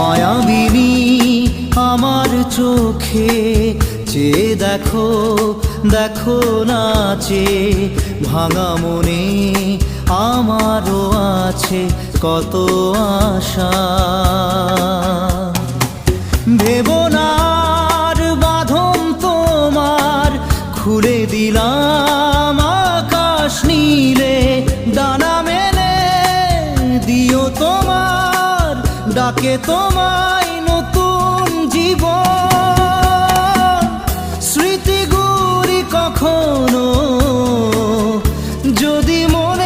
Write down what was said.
মায়াবিনী আমার চোখে চেয়ে দেখো, দেখো নাচে ভাঙা মনে আমারও আছে কত আশা। ভেবো না আর বাঁধন তোমার, খুলে দিলাম আকাশ নীলে, ডানা মেলে দিও তোমার ডাকে তোমায় নতুন জীবন। স্মৃতিগুলি কখনো যদি মনে